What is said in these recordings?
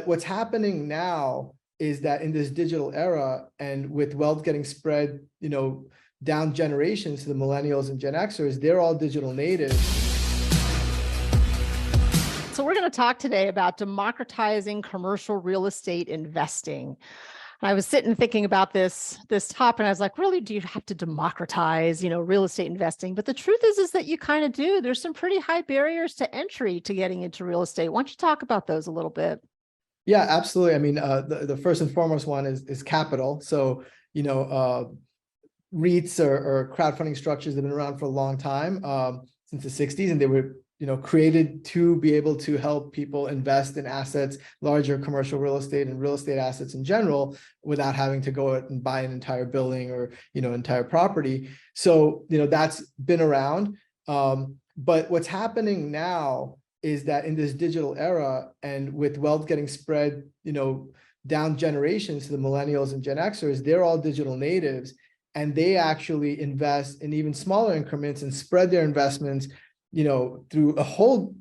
What's happening now is that in this digital era, and with wealth getting spread, down generations to the millennials and Gen Xers, they're all digital natives. So we're going to talk today about democratizing commercial real estate investing. I was sitting thinking about this topic, and I was like, really, do you have to democratize, real estate investing? But the truth is that you kind of do. There's some pretty high barriers to entry to getting into real estate. Why don't you talk about those a little bit? Yeah, absolutely. I mean, the first and foremost one is capital. So, REITs or crowdfunding structures have been around for a long time, since the 60s, and they were created to be able to help people invest in assets, larger commercial real estate and real estate assets in general, without having to go out and buy an entire building or entire property. So that's been around. But what's happening now is that in this digital era, and with wealth getting spread down generations to the millennials and Gen Xers, they're all digital natives, and they actually invest in even smaller increments and spread their investments through a whole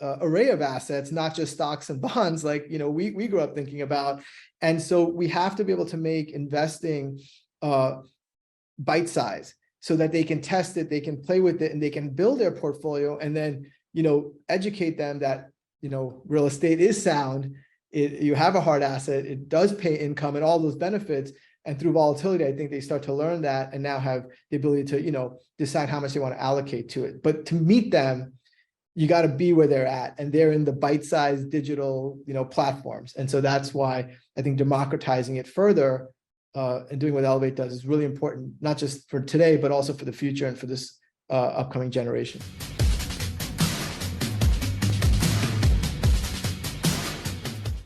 array of assets, not just stocks and bonds like we grew up thinking about. And so we have to be able to make investing bite size, so that they can test it, they can play with it, and they can build their portfolio, and then educate them that real estate is sound. You have a hard asset, it does pay income and all those benefits. And through volatility, I think they start to learn that, and now have the ability to, decide how much they want to allocate to it. But to meet them, you got to be where they're at, and they're in the bite-sized digital, platforms. And so that's why I think democratizing it further and doing what Elevate does is really important, not just for today, but also for the future and for this upcoming generation.